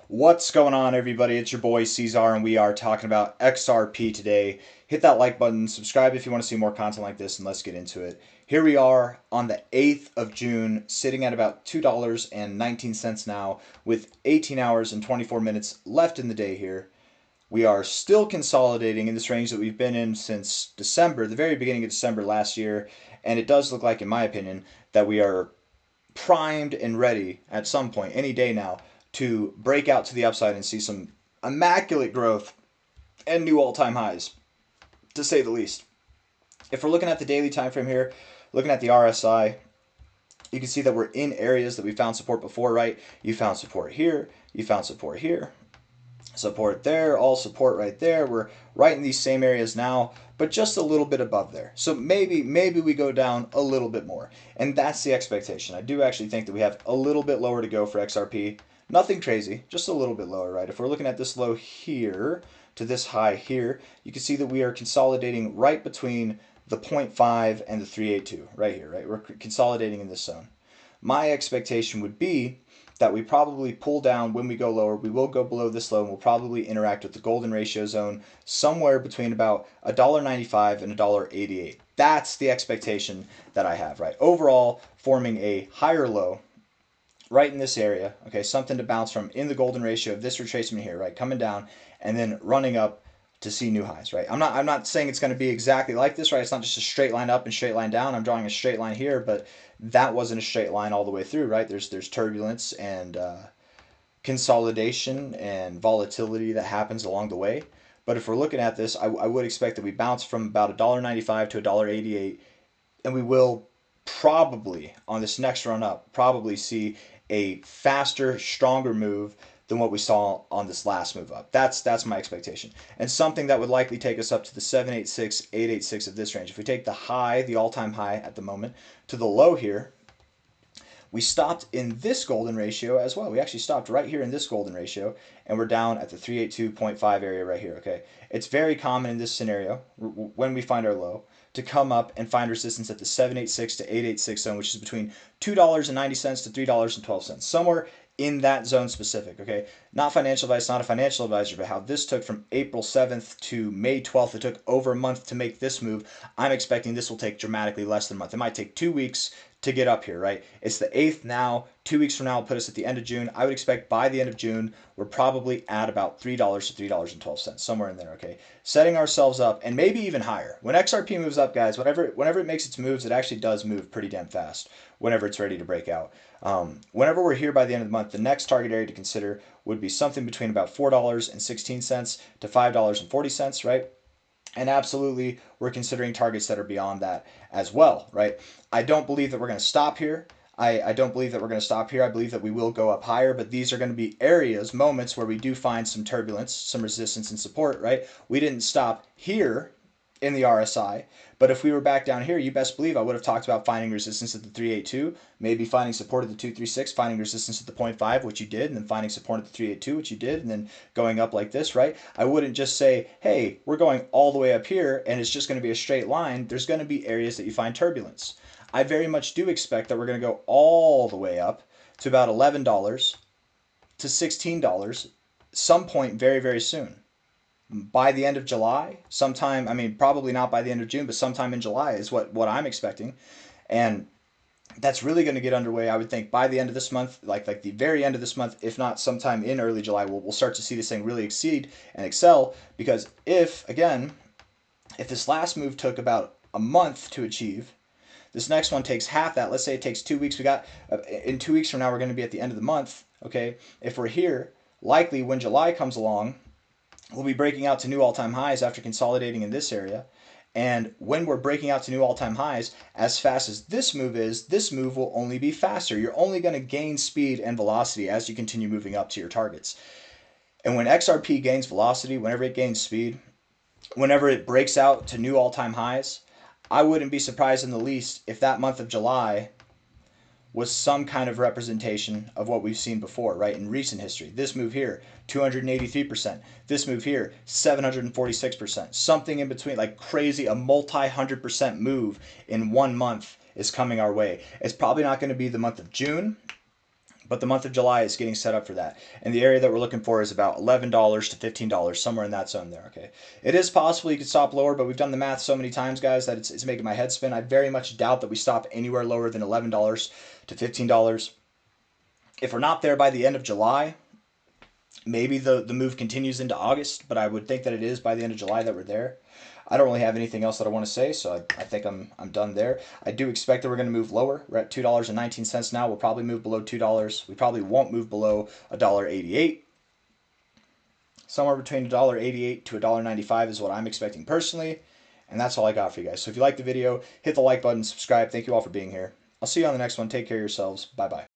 What's going on, everybody? It's your boy C-Zar, and we are talking about XRP today. Hit that like button, subscribe if you want to see more content like this, and let's get into it. Here we are on the 8th of June, sitting at about $2.19 now, with 18 hours and 24 minutes left in the day here. We are still consolidating in this range that we've been in since December, the very beginning of December last year, and it does look like, in my opinion, that we are primed and ready at some point, any day now, to break out to the upside and see some immaculate growth and new all-time highs, to say the least. If we're looking at the daily time frame here, looking at the RSI, you can see that we're in areas that we found support before, right? You found support here, you found support here, support there, all support right there. We're right in these same areas now, but just a little bit above there. So maybe we go down a little bit more. And that's the expectation. I do actually think that we have a little bit lower to go for XRP. Nothing crazy, just a little bit lower, right? If we're looking at this low here to this high here, you can see that we are consolidating right between the 0.5 and the 382 right here, right? We're consolidating in this zone. My expectation would be that we probably pull down when we go lower. We will go below this low, and we'll probably interact with the golden ratio zone somewhere between about $1.95 and $1.88. That's the expectation that I have, right? Overall, forming a higher low right in this area, okay, something to bounce from in the golden ratio of this retracement here, right, coming down and then running up to see new highs, right? I'm not saying it's going to be exactly like this, right? It's not just a straight line up and straight line down. I'm drawing a straight line here, but that wasn't a straight line all the way through, right? There's turbulence and consolidation and volatility that happens along the way. But if we're looking at this, I would expect that we bounce from about $1.95 to $1.88, and we will probably, on this next run up, probably see a faster, stronger move than what we saw on this last move up. That's my expectation. And something that would likely take us up to the 786, 886 of this range. If we take the high, the all-time high at the moment, to the low here, we stopped in this golden ratio as well. We actually stopped right here in this golden ratio, and we're down at the 382.5 area right here, okay? It's very common in this scenario, when we find our low, to come up and find resistance at the 786 to 886 zone, which is between $2.90 to $3.12, somewhere in that zone specific, okay? Not financial advice, not a financial advisor, but how this took from April 7th to May 12th, it took over a month to make this move. I'm expecting this will take dramatically less than a month. It might take 2 weeks to get up here, right? It's the 8th now. 2 weeks from now will put us at the end of June. I would expect by the end of June, we're probably at about $3 to $3.12, somewhere in there, okay? Setting ourselves up, and maybe even higher. When XRP moves up, guys, whenever it makes its moves, it actually does move pretty damn fast whenever it's ready to break out. Whenever we're here by the end of the month, the next target area to consider would be something between about $4.16 to $5.40, right? And absolutely, we're considering targets that are beyond that as well, right? I don't believe that we're going to stop here. I don't believe that we're going to stop here. I believe that we will go up higher, but these are going to be areas, moments where we do find some turbulence, some resistance and support, right? We didn't stop here in the RSI, but if we were back down here, you best believe I would have talked about finding resistance at the 382, maybe finding support at the 236, finding resistance at the 0.5, which you did, and then finding support at the 382, which you did, and then going up like this, right? I wouldn't just say, hey, we're going all the way up here and it's just going to be a straight line. There's going to be areas that you find turbulence. I very much do expect that we're going to go all the way up to about $11 to $16 some point very, very soon. By the end of July, sometime, I mean, probably not by the end of June, but sometime in July is what I'm expecting. And that's really going to get underway, I would think, by the end of this month, like the very end of this month, if not sometime in early July, we'll start to see this thing really exceed and excel. Because if this last move took about a month to achieve, this next one takes half that. Let's say it takes 2 weeks. We got in 2 weeks from now, we're going to be at the end of the month. Okay, if we're here, likely when July comes along, we'll be breaking out to new all-time highs after consolidating in this area. And when we're breaking out to new all-time highs, as fast as this move is, this move will only be faster. You're only going to gain speed and velocity as you continue moving up to your targets. And when XRP gains velocity, whenever it gains speed, whenever it breaks out to new all-time highs, I wouldn't be surprised in the least if that month of July was some kind of representation of what we've seen before, right, in recent history. This move here, 283%. This move here, 746%. Something in between, like crazy, a multi-100% move in 1 month is coming our way. It's probably not going to be the month of June, But the month of July is getting set up for that. And the area that we're looking for is about $11 to $15, somewhere in that zone there, okay? It is possible you could stop lower, but we've done the math so many times, guys, that it's making my head spin. I very much doubt that we stop anywhere lower than $11 to $15. If we're not there by the end of July, maybe the move continues into August, but I would think that it is by the end of July that we're there. I don't really have anything else that I want to say, so I think I'm done there. I do expect that we're going to move lower. We're at $2.19 now. We'll probably move below $2. We probably won't move below $1.88. Somewhere between $1.88 to $1.95 is what I'm expecting personally, and that's all I got for you guys. So if you like the video, hit the like button, subscribe. Thank you all for being here. I'll see you on the next one. Take care of yourselves. Bye-bye.